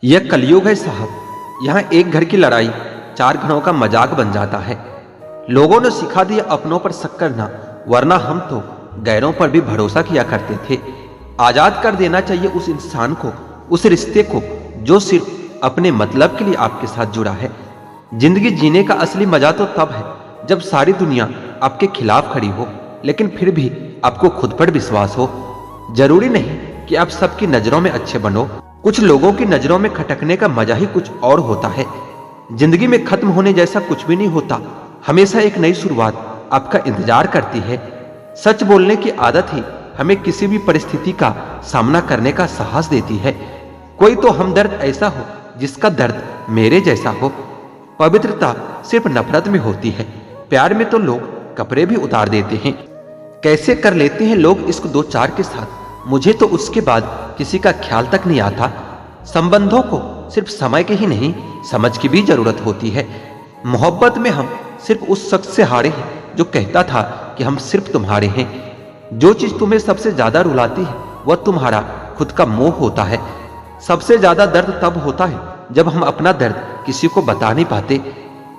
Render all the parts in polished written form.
यह कलयुग है साहब। यहाँ एक घर की लड़ाई 4 घरों का मजाक बन जाता है। लोगों ने सिखा दिया अपनों पर शक करना, वरना हम तो गैरों पर भी भरोसा किया करते थे। आजाद कर देना चाहिए उस इंसान को, उस रिश्ते को जो सिर्फ अपने मतलब के लिए आपके साथ जुड़ा है। जिंदगी जीने का असली मजा तो तब है जब सारी दुनिया आपके खिलाफ खड़ी हो, लेकिन फिर भी आपको खुद पर विश्वास हो। जरूरी नहीं कि आप सबकी नजरों में अच्छे बनो, कुछ लोगों की नजरों में खटकने का मजा ही कुछ और होता है। जिंदगी में खत्म होने जैसा कुछ भी नहीं होता, हमेशा एक नई शुरुआत आपका इंतजार करती है। सच बोलने की आदत ही हमें किसी भी परिस्थिति का सामना करने का साहस देती है। कोई तो हमदर्द ऐसा हो जिसका दर्द मेरे जैसा हो। पवित्रता सिर्फ नफरत में होती है, प्यार में तो लोग कपड़े भी उतार देते हैं। कैसे कर लेते हैं लोग इश्क 2-4 के साथ, मुझे तो उसके बाद किसी का ख्याल तक नहीं आता। संबंधों को सिर्फ समय की ही नहीं, समझ की भी जरूरत होती है। मोहब्बत में हम सिर्फ उस शख्स से हारे हैं जो कहता था कि हम सिर्फ तुम्हारे हैं। जो चीज तुम्हें सबसे ज्यादा रुलाती है वह तुम्हारा खुद का मोह होता है। सबसे ज्यादा दर्द तब होता है जब हम अपना दर्द किसी को बता नहीं पाते।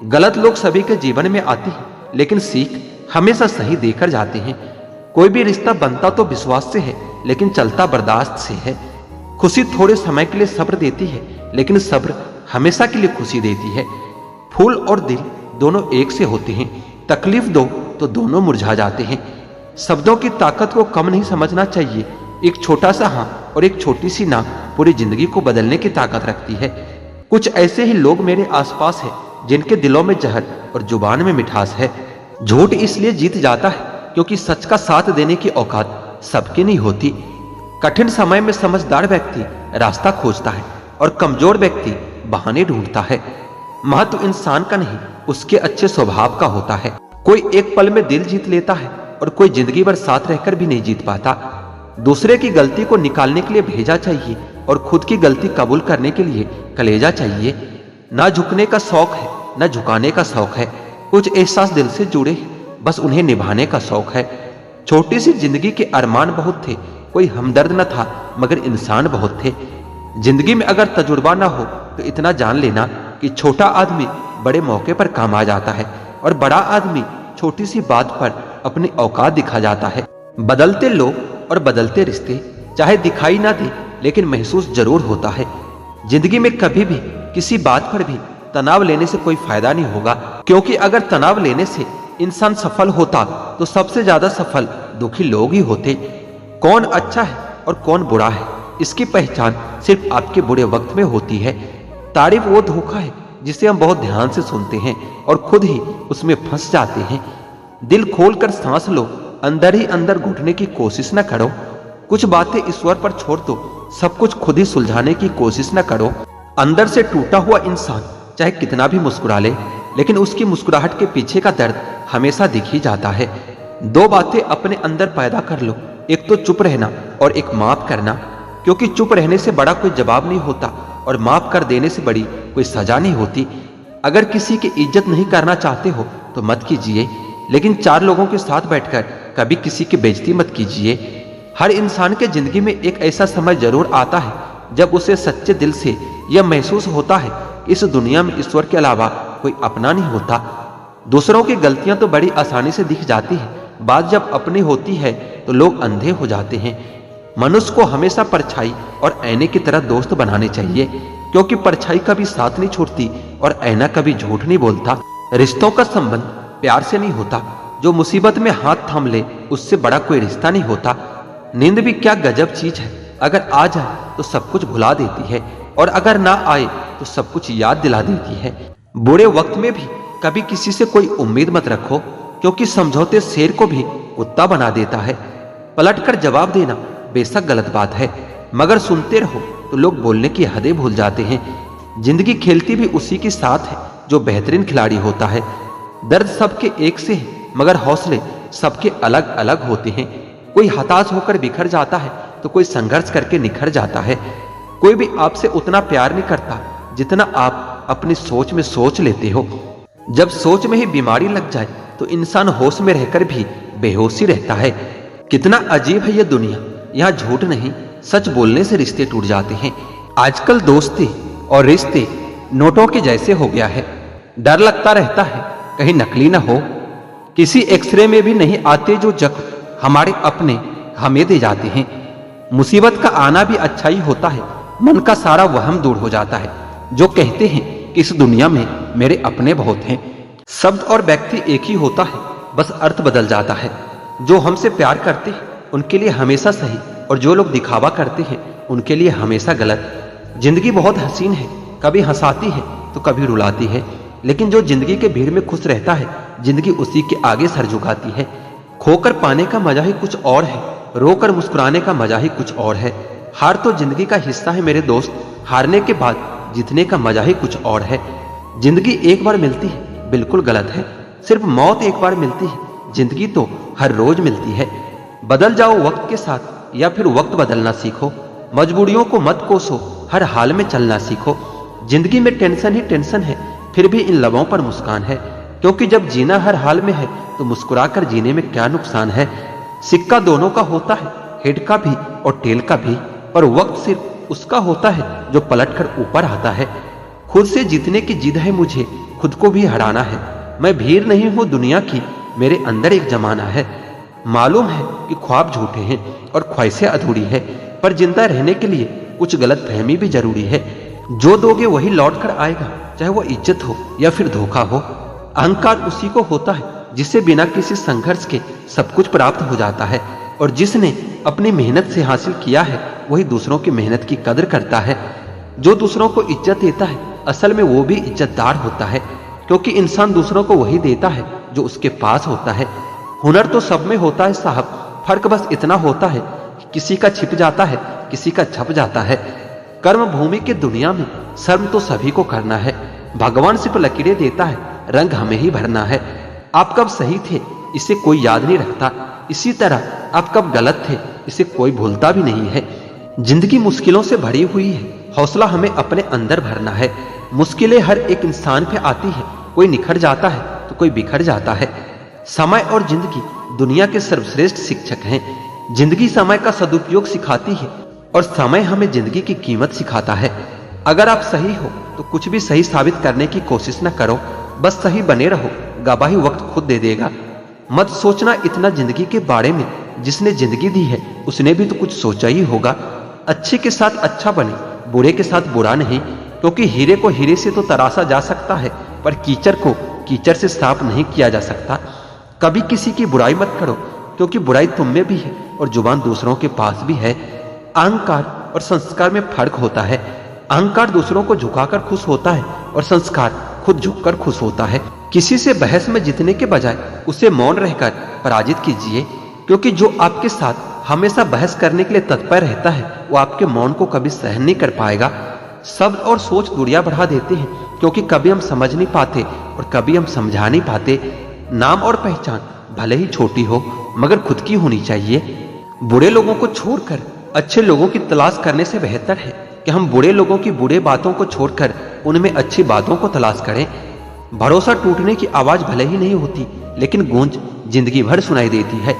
गलत लोग सभी के जीवन में आते हैं, लेकिन सीख हमेशा सही देकर जाते हैं। कोई भी रिश्ता बनता तो विश्वास से है, लेकिन चलता बर्दाश्त से है। खुशी थोड़े समय के लिए सब्र देती है, लेकिन सब्र हमेशा के लिए खुशी देती है। फूल और दिल दोनों एक से होते हैं, तकलीफ दो तो दोनों मुरझा जाते हैं। शब्दों की ताकत को कम नहीं समझना चाहिए। एक छोटा सा हाँ और एक छोटी सी ना पूरी जिंदगी को बदलने की ताकत रखती है। कुछ ऐसे ही लोग मेरे आसपास हैं जिनके दिलों में जहर और जुबान में मिठास है। झूठ इसलिए जीत जाता है क्योंकि सच का साथ देने की औकात सबकी नहीं होती। कठिन समय में समझदार व्यक्ति रास्ता खोजता है और कमजोर व्यक्ति बहाने ढूंढता है। महत्व इंसान का नहीं, उसके अच्छे स्वभाव का होता है। कोई एक पल में दिल जीत लेता है और कोई जिंदगी भर साथ रहकर भी नहीं जीत पाता। दूसरे की गलती को निकालने के लिए भेजा चाहिए और खुद की गलती कबूल करने के लिए कलेजा चाहिए। ना झुकने का शौक है, ना झुकाने का शौक है। कुछ एहसास दिल से जुड़े हैं, बस उन्हें निभाने का शौक है। छोटी सी जिंदगी के अरमान बहुत थे, कोई हमदर्द न था मगर इंसान बहुत थे। जिंदगी में अगर तजुर्बा ना हो तो इतना जान लेना कि छोटा आदमी बड़े मौके पर काम आ जाता है और बड़ा आदमी छोटी सी बात पर अपनी औकात दिखा जाता है। बदलते लोग और बदलते रिश्ते चाहे दिखाई ना दे, लेकिन महसूस जरूर होता है। जिंदगी में कभी भी किसी बात पर भी तनाव लेने से कोई फायदा नहीं होगा, क्योंकि अगर तनाव लेने से इंसान सफल होता तो सबसे ज्यादा सफल दुखी लोग ही होते। कौन अच्छा है और कौन बुरा है, इसकी पहचान सिर्फ आपके बुरे वक्त में होती है। तारीफ वो धोखा है जिसे हम बहुत ध्यान से सुनते हैं और खुद ही उसमें फंस जाते हैं। दिल खोलकर सांस लो, अंदर ही अंदर घुटने की कोशिश न करो। कुछ बातें ईश्वर पर छोड़ दो, सब कुछ खुद ही सुलझाने की कोशिश न करो। अंदर से टूटा हुआ इंसान चाहे कितना भी मुस्कुरा ले, लेकिन उसकी मुस्कुराहट के पीछे का दर्द हमेशा दिख ही जाता है। 2 बातें अपने अंदर पैदा कर लो, एक तो चुप रहना और एक माफ करना, क्योंकि चुप रहने से बड़ा कोई जवाब नहीं होता और माफ कर देने से बड़ी कोई सजा नहीं होती। अगर किसी की इज्जत नहीं करना चाहते हो तो मत कीजिए, लेकिन 4 लोगों के साथ बैठकर कभी किसी की बेइज्जती मत कीजिए। हर इंसान के जिंदगी में एक ऐसा समय जरूर आता है जब उसे सच्चे दिल से यह महसूस होता है कि इस दुनिया में ईश्वर के अलावा कोई अपना नहीं होता। दूसरों की गलतियां तो बड़ी आसानी से दिख जाती है, बात जब अपनी होती है तो लोग अंधे हो जाते हैं। मनुष्य को हमेशा परछाई और ऐने की तरह दोस्त बनाने चाहिए, क्योंकि परछाई कभी साथ नहीं छोड़ती और ऐना कभी झूठ नहीं बोलता। रिश्तों का संबंध प्यार से नहीं होता, जो मुसीबत में हाथ थाम ले उससे बड़ा कोई रिश्ता नहीं होता। नींद भी क्या गजब चीज है, अगर आ जाए तो सब कुछ भुला देती है और अगर ना आए तो सब कुछ याद दिला देती है। बुरे वक्त में भी कभी किसी से कोई उम्मीद मत रखो, क्योंकि समझौते शेर को भी कुत्ता बना देता है। पलटकर जवाब देना बेशक गलत बात है, मगर सुनते रहो तो लोग बोलने की हदें भूल जाते हैं। जिंदगी खेलती भी उसी के साथ है जो बेहतरीन खिलाड़ी होता है। दर्द सबके एक से है, मगर हौसले सबके अलग अलग होते हैं। कोई हताश होकर बिखर जाता है तो कोई संघर्ष करके निखर जाता है। कोई भी आपसे उतना प्यार नहीं करता जितना आप अपनी सोच में सोच लेते हो। जब सोच में ही बीमारी लग जाए तो इंसान होश में रहकर भी बेहोशी रहता है। कितना अजीब है यह दुनिया, यहाँ झूठ नहीं सच बोलने से रिश्ते टूट जाते हैं। आजकल दोस्ती और रिश्ते नोटों के जैसे हो गया है। डर लगता रहता है कहीं नकली ना हो। किसी एक्सरे में भी नहीं आते जो जख्म हमारे अपने हमें दे जाते हैं। मुसीबत का आना भी अच्छा ही होता है, मन का सारा वहम दूर हो जाता है। जो कहते हैं कि इस दुनिया में मेरे अपने बहुत हैं। शब्द और व्यक्ति एक ही होता है, बस अर्थ बदल जाता है। जो हमसे प्यार करते हैं उनके लिए हमेशा सही, और जो लोग दिखावा करते हैं उनके लिए हमेशा गलत। जिंदगी बहुत हसीन है, कभी हंसाती है तो कभी रुलाती है, लेकिन जो जिंदगी के भीड़ में खुश रहता है जिंदगी उसी के आगे सर झुकाती है। खोकर पाने का मजा ही कुछ और है, रोकर मुस्कुराने का मजा ही कुछ और है। हार तो जिंदगी का हिस्सा है मेरे दोस्त, हारने के बाद जीतने का मजा ही कुछ और है। जिंदगी एक बार मिलती है बिल्कुल गलत है, सिर्फ मौत एक बार मिलती है, जिंदगी तो हर रोज मिलती है। बदल जाओ वक्त के साथ या फिर वक्त बदलना सीखो, मजबूरियों को मत कोसो, हर हाल में चलना सीखो। जिंदगी में टेंशन ही टेंशन है, फिर भी इन लबों पर मुस्कान है, क्योंकि जब जीना हर हाल में है तो मुस्कुराकर जीने में क्या नुकसान है। सिक्का दोनों का होता है, हेड का भी और टेल का भी, पर वक्त सिर्फ उसका होता है जो पलटकर ऊपर आता है। खुद से जीतने की जिद है मुझे, खुद को भी हराना है। मैं भीड़ नहीं हूं दुनिया की, मेरे अंदर एक जमाना है। मालूम है कि ख्वाब झूठे हैं और ख्वाहिशें अधूरी है, पर जिंदा रहने के लिए कुछ गलत फहमी भी जरूरी है। जो दोगे वही लौट कर आएगा, चाहे वो इज्जत हो या फिर धोखा हो। अहंकार उसी को होता है जिससे बिना किसी संघर्ष के सब कुछ प्राप्त हो जाता है, और जिसने अपनी मेहनत से हासिल किया है वही दूसरों की मेहनत की कदर करता है। जो दूसरों को इज्जत देता है असल में वो भी इज्जतदार होता है, क्योंकि इंसान दूसरों को वही देता है जो उसके पास होता है। हुनर तो सब में होता है साहब, फर्क बस इतना होता है कि किसी का छिप जाता है, किसी का छप जाता है। कर्म भूमि की दुनिया में शर्म तो सभी को करना है, भगवान सिर्फ लकीरें देता है, रंग हमें ही भरना है। आप कब सही थे इसे कोई याद नहीं रखता, इसी तरह आप कब गलत थे इसे कोई भूलता भी नहीं है। जिंदगी मुश्किलों से भरी हुई है, हौसला हमें अपने अंदर भरना है। मुश्किलें हर एक इंसान पे आती है, कोई निखर जाता है तो कोई बिखर जाता है। समय और जिंदगी दुनिया के सर्वश्रेष्ठ शिक्षक हैं। जिंदगी समय का सदुपयोग सिखाती है और समय हमें जिंदगी की कीमत सिखाता है। अगर आप सही हो तो कुछ भी सही साबित करने की कोशिश न करो, बस सही बने रहो, गवाही वक्त खुद दे देगा। मत सोचना इतना जिंदगी के बारे में, जिसने जिंदगी दी है उसने भी तो कुछ सोचा ही होगा। अच्छे के साथ अच्छा बने, बुरे के साथ बुरा नहीं, क्योंकि हीरे को हीरे से तो तराशा जा सकता है, पर कीचड़ को कीचड़ से साफ नहीं किया जा सकता। कभी किसी की बुराई मत करो, क्योंकि बुराई तुम में भी है और जुबान दूसरों के पास भी है। अहंकार और संस्कार में फर्क होता है। अहंकार दूसरों को झुकाकर खुश होता है और संस्कार खुद झुककर खुश होता है। किसी से बहस में जीतने के बजाय उसे मौन रहकर पराजित कीजिए, क्योंकि जो आपके साथ हमेशा बहस करने के लिए तत्पर रहता है वो आपके मौन को कभी सहन नहीं कर पाएगा। शब्द और सोच दूरियां बढ़ा देते हैं, क्योंकि कभी हम समझ नहीं पाते और कभी हम समझा नहीं पाते। नाम और पहचान भले ही छोटी हो मगर खुद की होनी चाहिए। बुरे लोगों को छोड़कर अच्छे लोगों की तलाश करने से बेहतर है कि हम बुरे लोगों की बुरे बातों को छोड़कर उनमें अच्छी बातों को तलाश करें। भरोसा टूटने की आवाज भले ही नहीं होती, लेकिन गूंज जिंदगी भर सुनाई देती है।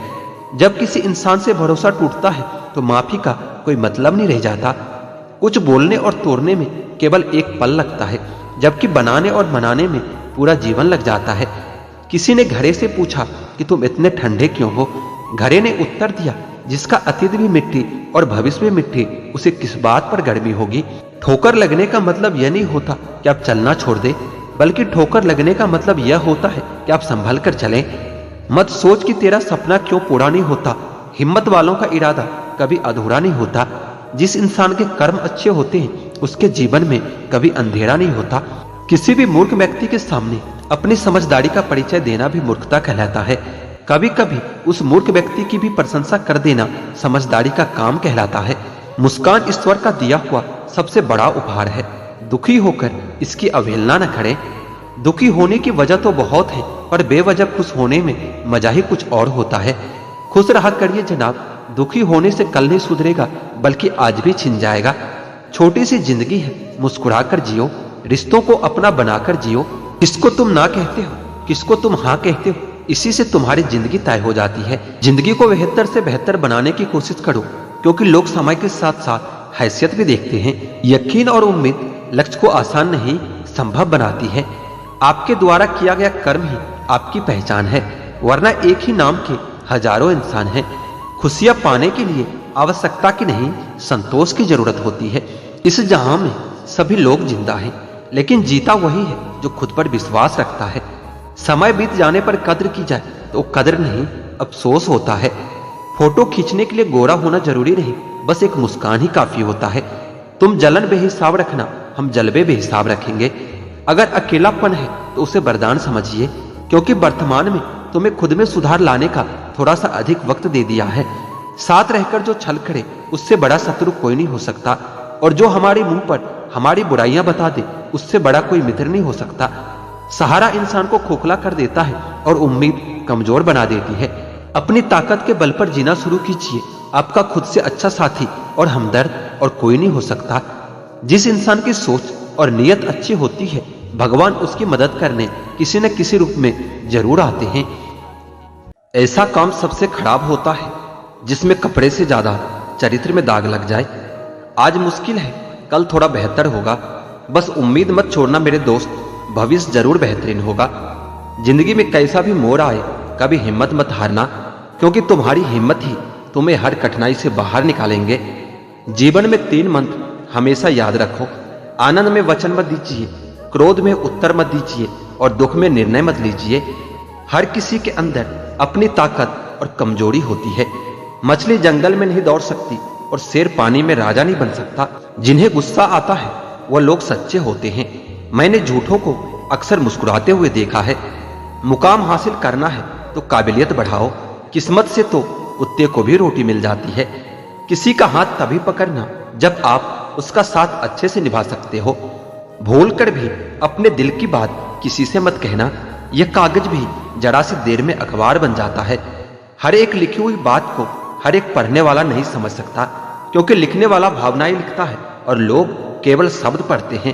जब किसी इंसान से भरोसा टूटता है तो माफी का कोई मतलब नहीं रह जाता। कुछ बोलने और तोड़ने में केवल एक पल लगता है, जबकि बनाने और मनाने में पूरा जीवन लग जाता है। किसी ने घड़े से पूछा कि तुम इतने ठंडे क्यों हो? घड़े ने उत्तर दिया, जिसका अतीत भी मिट्टी और भविष्य भी मिट्टी, उसे किस बात पर गर्मी होगी? ठोकर लगने का मतलब यह नहीं होता कि आप चलना छोड़ दे, बल्कि ठोकर लगने का मतलब यह होता है कि आप संभल कर चलें। मत सोच कि तेरा सपना क्यों पूरा नहीं होता। हिम्मत वालों का इरादा कभी अधूरा नहीं होता। जिस इंसान के कर्म अच्छे होते हैं उसके जीवन में कभी अंधेरा नहीं होता। किसी भी मूर्ख व्यक्ति के सामने अपनी समझदारी का परिचय देना भी मूर्खता कहलाता है। कभी कभी उस मूर्ख व्यक्ति की भी प्रशंसा कर देना समझदारी का काम कहलाता है। मुस्कान ईश्वर का दिया हुआ सबसे बड़ा उपहार है। दुखी होकर इसकी अवहेलना न करें। दुखी होने की वजह तो बहुत है, पर बेवजह खुश होने में मजा ही कुछ और होता है। खुश रहा करिए जनाब, दुखी होने से कल नहीं सुधरेगा बल्कि आज भी छिन जाएगा। छोटी सी जिंदगी है, मुस्कुरा कर जियो, रिश्तों को अपना बनाकर जियो। किसको तुम ना कहते हो, किसको तुम हाँ कहते हो, इसी से तुम्हारी जिंदगी तय हो जाती है। जिंदगी को बेहतर से बेहतर बनाने की कोशिश करो, क्योंकि लोग समय के साथ साथ हैसियत भी देखते हैं। यकीन और उम्मीद लक्ष्य को आसान नहीं संभव बनाती है। आपके द्वारा किया गया कर्म ही आपकी पहचान है, वरना एक ही नाम के हजारों इंसान हैं। खुशियां पाने के लिए आवश्यकता की नहीं, संतोष की जरूरत होती है। इस जहां में सभी लोग जिंदा हैं, लेकिन जीता वही है जो खुद पर विश्वास रखता है। समय बीत जाने पर कद्र की जाए तो कद्र नहीं, अफसोस होता है। फोटो खींचने के लिए गोरा होना जरूरी नहीं, बस एक मुस्कान ही काफी होता है। तुम जलन बेहिसाब रखना, हम जलवे बेहिसाब रखेंगे। अगर अकेलापन है तो उसे वरदान समझिए, क्योंकि वर्तमान में तुम्हें खुद में सुधार लाने का थोड़ा सा अधिक वक्त दे दिया है। साथ रहकर जो छल करे उससे बड़ा शत्रु कोई नहीं हो सकता, और जो हमारे मुंह पर हमारी बुराइयां बता दे उससे बड़ा कोई मित्र नहीं हो सकता। सहारा इंसान को खोखला कर देता है और उम्मीद कमजोर बना देती है। अपनी ताकत के बल पर जीना शुरू कीजिए। आपका खुद से अच्छा साथी और हमदर्द और कोई नहीं हो सकता। जिस इंसान की सोच और नीयत अच्छी होती है, भगवान उसकी मदद करने किसी न किसी रूप में जरूर आते हैं। ऐसा काम सबसे खराब होता है जिसमें कपड़े से ज्यादा चरित्र में दाग लग जाए। आज मुश्किल है, कल थोड़ा बेहतर होगा। बस उम्मीद मत छोड़ना मेरे दोस्त, भविष्य जरूर बेहतरीन होगा। जिंदगी में कैसा भी मोड़ आए, कभी हिम्मत मत हारना, क्योंकि तुम्हारी हिम्मत ही तुम्हें हर कठिनाई से बाहर निकालेंगे। जीवन में 3 मंत्र हमेशा याद रखो। आनंद में वचन मत दीजिए, क्रोध में उत्तर मत दीजिए और दुख में निर्णय मत लीजिए। हर किसी के अंदर अपनी ताकत और कमजोरी होती है। मछली जंगल में नहीं दौड़ सकती और शेर पानी में राजा नहीं बन सकता। जिन्हें गुस्सा आता है वह लोग सच्चे होते हैं। मैंने झूठों को अक्सर मुस्कुराते हुए देखा है। मुकाम हासिल करना है तो काबिलियत बढ़ाओ। किस्मत से तो कुत्ते को भी रोटी मिल जाती है। किसी का हाथ तभी पकड़ना जब आप उसका साथ अच्छे से निभा सकते हो। भूलकर भी अपने दिल की बात किसी से मत कहना, यह कागज भी जरा सी देर में अखबार बन जाता है। हर एक लिखी हुई बात को हर एक पढ़ने वाला नहीं समझ सकता, क्योंकि लिखने वाला भावनाएं लिखता है और लोग केवल शब्द पढ़ते हैं।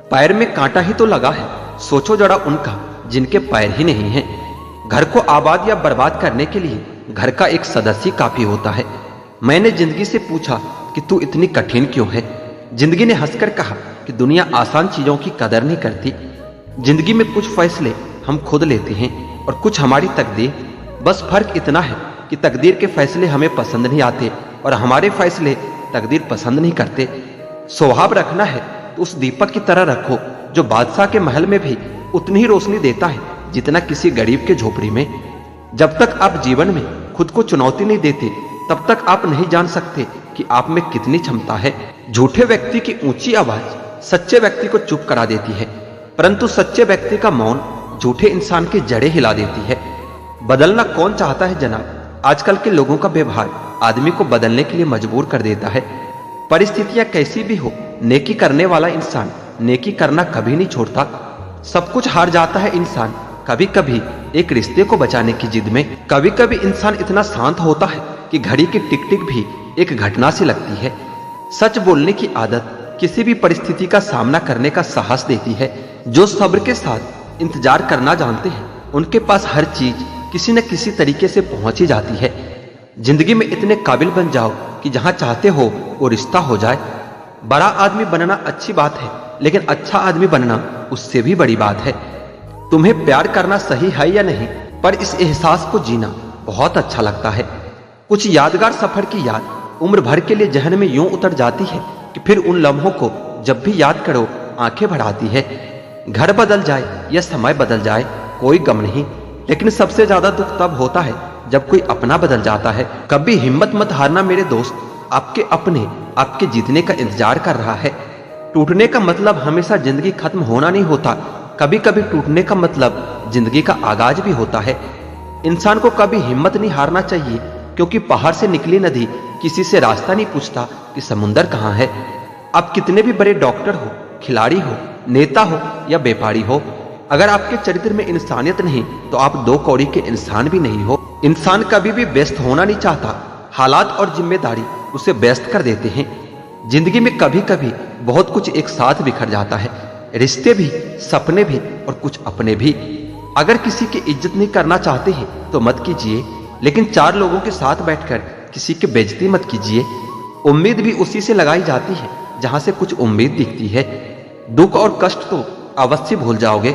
पैर में कांटा ही तो लगा है, सोचो जरा उनका जिनके पैर ही नहीं है। घर को आबाद या बर्बाद करने के लिए घर का एक सदस्य काफी होता है। मैंने जिंदगी से पूछा कि तू इतनी कठिन क्यों है। जिंदगी ने हंसकर कहा कि दुनिया आसान चीजों की कदर नहीं करती। जिंदगी में कुछ फैसले हम खुद लेते हैं और कुछ हमारी तकदीर। बस फर्क इतना है कि तकदीर के फैसले हमें पसंद नहीं आते और हमारे फैसले तकदीर पसंद नहीं करते। स्वभाव रखना है तो उस दीपक की तरह रखो जो बादशाह के महल में भी उतनी ही रोशनी देता है जितना किसी गरीब के झोपड़ी में। जब तक आप जीवन में खुद को चुनौती नहीं देते, तब तक आप नहीं जान सकते कि आप में कितनी क्षमता है। झूठे व्यक्ति की ऊंची आवाज सच्चे व्यक्ति को चुप करा देती है, परंतु सच्चे व्यक्ति का मौन झूठे इंसान की जड़ें हिला देती है। बदलना कौन चाहता है जनाब? आजकल के लोगों का व्यवहार आदमी को बदलने के लिए मजबूर कर देता है। परिस्थितियां कैसी भी हो, नेकी करने वाला इंसान नेकी करना कभी नहीं छोड़ता। सब कुछ हार जाता है इंसान कभी कभी एक रिश्ते को बचाने की जिद में। कभी कभी इंसान इतना शांत होता है कि घड़ी की टिक टिक भी एक घटना सी लगती है। सच बोलने की आदत किसी भी परिस्थिति का सामना करने का साहस देती है। जो सब्र के साथ इंतजार करना जानते हैं, उनके पास हर चीज किसी न किसी तरीके से पहुंची जाती है। जिंदगी में इतने काबिल बन जाओ कि जहां चाहते हो वो रिश्ता हो जाए। बड़ा आदमी बनना अच्छी बात है, लेकिन अच्छा आदमी बनना उससे भी बड़ी बात है। तुम्हें प्यार करना सही है या नहीं, पर इस एहसास को जीना बहुत अच्छा लगता है। कुछ यादगार सफर की याद उम्र भर के लिए जहन में यूं उतर जाती है कि फिर उन लम्हों को जब भी याद करो आंखें भर आती है। घर बदल जाए या समय बदल जाए कोई गम नहीं, लेकिन सबसे ज्यादा दुख तब होता है जब कोई अपना बदल जाता है। कभी हिम्मत मत हारना मेरे दोस्त, आपके अपने आपके जीतने का इंतजार कर रहा है। टूटने का मतलब हमेशा जिंदगी खत्म होना नहीं होता, कभी कभी टूटने का मतलब जिंदगी का आगाज भी होता है। इंसान को कभी हिम्मत नहीं हारना चाहिए, क्योंकि पहाड़ से निकली नदी किसी से रास्ता नहीं पूछता कि समुंदर कहाँ है। आप कितने भी बड़े डॉक्टर हो, खिलाड़ी हो, नेता हो या व्यापारी हो, अगर आपके चरित्र में इंसानियत नहीं तो आप 2 कौड़ी के इंसान भी नहीं हो। इंसान कभी भी व्यस्त होना नहीं चाहता, हालात और जिम्मेदारी उसे व्यस्त कर देते हैं। जिंदगी में कभी कभी बहुत कुछ एक साथ बिखर जाता है, रिश्ते भी, सपने भी और कुछ अपने भी। अगर किसी की इज्जत नहीं करना चाहते हैं तो मत कीजिए, लेकिन 4 लोगों के साथ बैठकर किसी की बेइज्जती मत कीजिए। उम्मीद भी उसी से लगाई जाती है जहां से कुछ उम्मीद दिखती है। दुख और कष्ट तो अवश्य भूल जाओगे,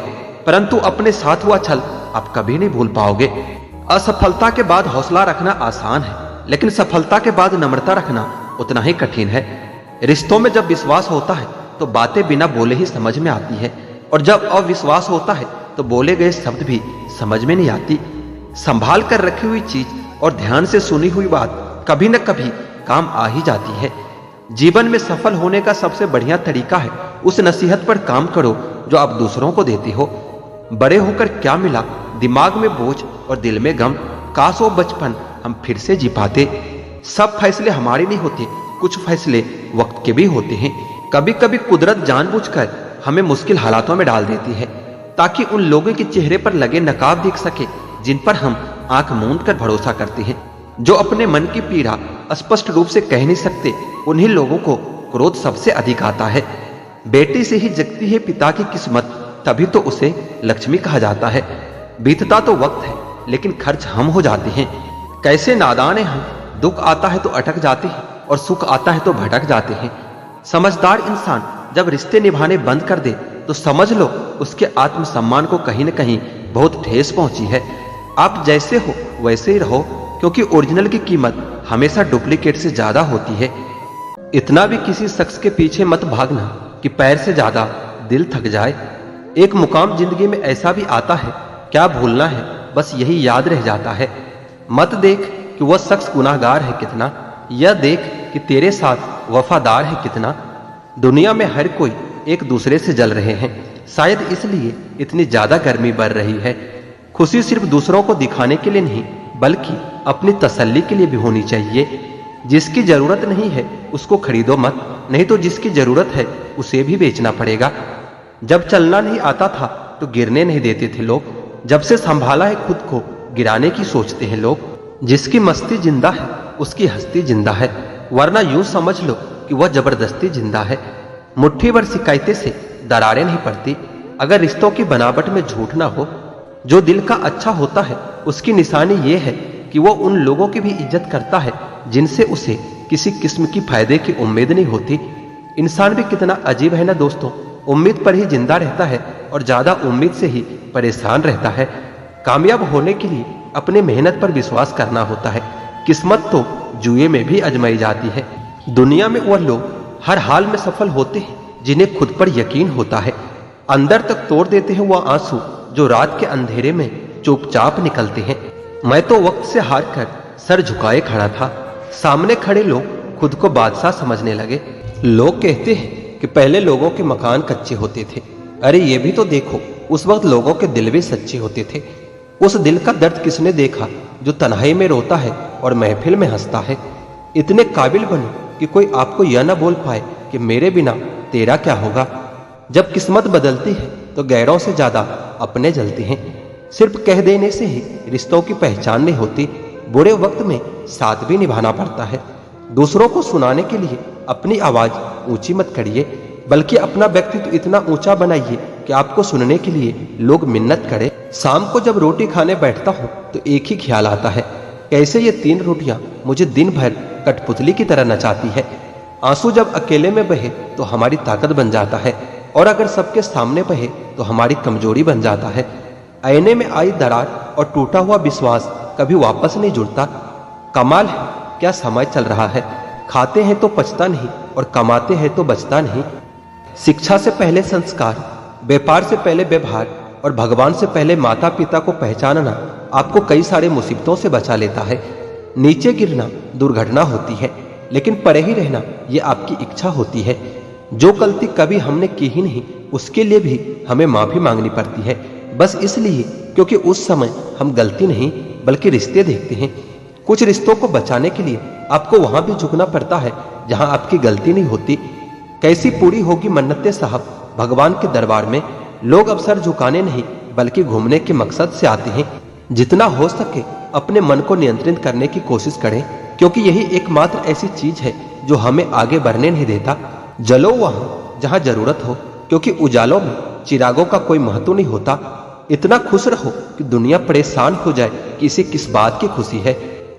परंतु अपने साथ हुआ छल आप कभी नहीं भूल पाओगे। असफलता के बाद हौसला रखना आसान है, लेकिन सफलता के बाद नम्रता रखना उतना ही कठिन है। रिश्तों में जब विश्वास होता है तो बातें बिना बोले ही समझ में आती है, और जब अविश्वास होता है तो बोले गए शब्द भी समझ में नहीं आती। संभाल कर रखी हुई चीज और ध्यान से सुनी हुई बात कभी न कभी काम आ ही जाती है। जीवन में सफल होने का सबसे बढ़िया तरीका है उस नसीहत पर काम करो जो आप दूसरों को देते हो। बड़े होकर क्या मिला, दिमाग में बोझ और दिल में गम, काश वो बचपन हम फिर से जी पाते। सब फैसले हमारे नहीं होते, कुछ फैसले वक्त के भी होते हैं। कभी कभी कुदरत जानबूझकर हमें मुश्किल हालातों में डाल देती है ताकि उन लोगों के चेहरे पर लगे नकाब दिख सके जिन पर हम आंख मूंद कर भरोसा करते हैं। जो अपने मन की पीड़ा स्पष्ट रूप से कह नहीं सकते, उन्हीं लोगों को क्रोध सबसे अधिक आता है। बेटी से ही जगती है पिता की किस्मत, तभी तो उसे लक्ष्मी कहा जाता है। बीतता तो वक्त है, लेकिन खर्च हम हो जाते हैं। कैसे नादान है हम, दुख आता है तो अटक जाते हैं और सुख आता है तो भटक जाते हैं। समझदार इंसान जब रिश्ते निभाने बंद कर दे तो समझ लो उसके आत्मसम्मान को कहीं न कहीं बहुत ठेस पहुंची है। आप जैसे हो वैसे ही रहो, क्योंकि ओरिजिनल की कीमत हमेशा डुप्लीकेट से ज्यादा होती है। इतना भी किसी शख्स के पीछे मत भागना कि पैर से ज्यादा दिल थक जाए। एक मुकाम जिंदगी में ऐसा भी आता है, क्या भूलना है बस यही याद रह जाता है। मत देख कि वह शख्स गुनाहगार है कितना, यह देख कि तेरे साथ वफादार है कितना। दुनिया में हर कोई एक दूसरे से जल रहे हैं, शायद इसलिए इतनी ज्यादा गर्मी बढ़ रही है। खुशी सिर्फ दूसरों को दिखाने के लिए नहीं, बल्कि अपनी तसल्ली के लिए भी होनी चाहिए। जिसकी जरूरत नहीं है उसको खरीदो मत, नहीं तो जिसकी जरूरत है उसे भी बेचना पड़ेगा। जब चलना नहीं आता था तो गिरने नहीं देते थे लोग, जब से संभाला है खुद को गिराने की सोचते हैं लोग। जिसकी मस्ती जिंदा है उसकी हस्ती जिंदा है, वरना यूं समझ लो कि वह जबरदस्ती जिंदा है। मुट्ठी भर शिकायतें से दरारें नहीं पड़ती अगर रिश्तों की बनावट में झूठ ना हो। जो दिल का अच्छा होता है उसकी निशानी ये है कि वो उन लोगों की भी इज्जत करता है जिनसे उसे किसी किस्म की फायदे की उम्मीद नहीं होती। इंसान भी कितना अजीब है ना दोस्तों, उम्मीद पर ही जिंदा रहता है और ज्यादा उम्मीद से ही परेशान रहता है। कामयाब होने के लिए अपने मेहनत पर विश्वास करना होता है। किस्मत तो जुए में भी आजमाई जाती है। दुनिया में वह लोग हर हाल में सफल होते हैं जिन्हें खुद पर यकीन होता है। अंदर तक तोड़ देते हैं वह आंसू जो रात के अंधेरे में चुपचाप निकलते हैं। मैं तो वक्त से हार कर सर झुकाए खड़ा था, सामने खड़े लोग खुद को बादशाह समझने लगे। लोग कहते हैं कि पहले लोगों के मकान कच्चे होते थे, अरे ये भी तो देखो उस वक्त लोगों के दिल भी सच्चे होते थे। उस दिल का दर्द किसने देखा जो तन्हाई में रोता है और महफिल में हंसता है। इतने काबिल बनो कि कोई आपको यह ना बोल पाए कि मेरे बिना तेरा क्या होगा। जब किस्मत बदलती है तो गैरों से ज्यादा अपने जलते हैं। सिर्फ कह देने से ही रिश्तों की पहचान नहीं होती, बुरे वक्त में साथ भी निभाना पड़ता है। दूसरों को सुनाने के लिए अपनी आवाज ऊंची मत करिए, बल्कि अपना व्यक्तित्व इतना ऊंचा बनाइए कि आपको सुनने के लिए लोग मिन्नत करें। शाम को जब रोटी खाने बैठता हूँ तो एक ही ख्याल आता है, कैसे ये 3 रोटियां मुझे दिन भर कठपुतली की तरह नचाती है। आंसू जब अकेले में बहे तो हमारी ताकत बन जाता है, और अगर सबके सामने बहे तो हमारी कमजोरी बन जाता है। आईने में आई दरार और टूटा हुआ विश्वास कभी वापस नहीं जुड़ता। कमाल है क्या समय चल रहा है, खाते हैं तो पचता नहीं और कमाते हैं तो बचता नहीं। शिक्षा से पहले संस्कार, व्यापार से पहले व्यवहार और भगवान से पहले माता पिता को पहचानना आपको कई सारे मुसीबतों से बचा लेता है। नीचे गिरना दुर्घटना होती है, लेकिन परे ही रहना ये आपकी इच्छा होती है। जो गलती कभी हमने की ही नहीं उसके लिए भी हमें माफी मांगनी पड़ती है, बस इसलिए क्योंकि उस समय हम गलती नहीं बल्कि रिश्ते देखते हैं। कुछ रिश्तों को बचाने के लिए आपको वहां भी झुकना पड़ता है जहां आपकी गलती नहीं होती। कैसी पूरी होगी मन्नतें साहब भगवान के दरबार में। लोग अब सर झुकाने नहीं बल्कि घूमने के मकसद से आते हैं। जितना हो सके अपने मन को नियंत्रित करने की कोशिश करें, क्योंकि यही एकमात्र ऐसी चीज है जो हमें आगे बढ़ने नहीं देता। जलो वहां जहां जरूरत हो, क्योंकि उजालों में चिरागों का कोई महत्व नहीं होता। इतना खुश रहो कि दुनिया परेशान हो जाए कि इसे किस बात की खुशी है।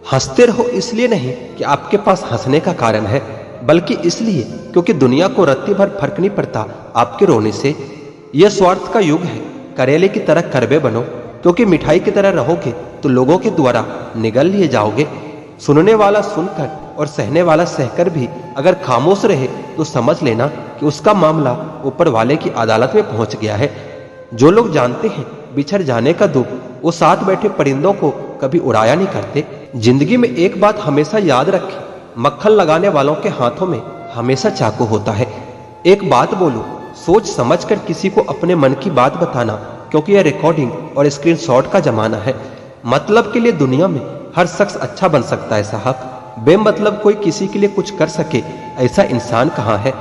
हंसते रहो इसलिए नहीं कि आपके पास हंसने का कारण है, बल्कि इसलिए क्योंकि दुनिया को रत्ती भर फर्क नहीं पड़ता आपके रोने से। यह स्वार्थ का युग है। करेले की तरह कड़वे बनो, क्योंकि मिठाई की तरह रहोगे तो लोगों के द्वारा निगल लिए जाओगे। सुनने वाला सुनकर और सहने वाला सहकर भी अगर खामोश रहे तो समझ लेना कि उसका मामला ऊपर वाले की अदालत में पहुंच गया है। जो लोग जानते हैं बिछड़ जाने का दुख, वो साथ बैठे परिंदों को कभी उड़ाया नहीं करते। जिंदगी में एक बात हमेशा याद रखें, मक्खन लगाने वालों के हाथों में हमेशा चाकू होता है। एक बात बोलूं, सोच समझकर किसी को अपने मन की बात बताना, क्योंकि यह रिकॉर्डिंग और स्क्रीनशॉट का जमाना है। मतलब के लिए दुनिया में हर शख्स अच्छा बन सकता है साहब, बेमतलब कोई किसी के लिए कुछ कर सके ऐसा इंसान कहाँ है।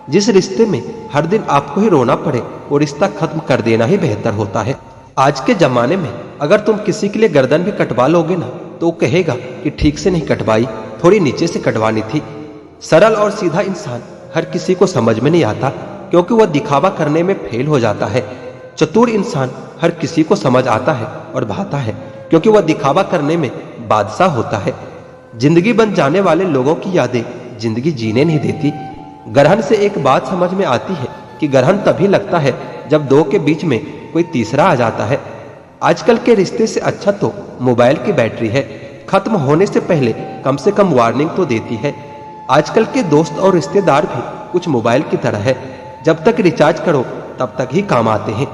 जिस रिश्ते में हर दिन आपको ही रोना पड़े वो रिश्ता खत्म कर देना ही बेहतर होता है। आज के जमाने में अगर तुम किसी के लिए गर्दन भी कटवा लोगे ना तो वो कहेगा कि ठीक से नहीं कटवाई, थोड़ी नीचे से कटवानी थी। सरल और सीधा इंसान हर किसी को समझ में नहीं आता, क्योंकि वह दिखावा करने में फेल हो जाता है। चतुर इंसान हर किसी को समझ आता है और भाता है, क्योंकि वह दिखावा करने में बादशाह होता है। जिंदगी बन जाने वाले लोगों की यादें जिंदगी जीने नहीं देती। ग्रहण से एक बात समझ में आती है कि ग्रहण तभी लगता है जब दो के बीच में कोई तीसरा आ जाता है। आजकल के रिश्ते से अच्छा तो मोबाइल की बैटरी है, खत्म होने से पहले कम से कम वार्निंग तो देती है। आजकल के दोस्त और रिश्तेदार भी कुछ मोबाइल की तरह है, जब तक रिचार्ज करो तब तक ही काम आते हैं।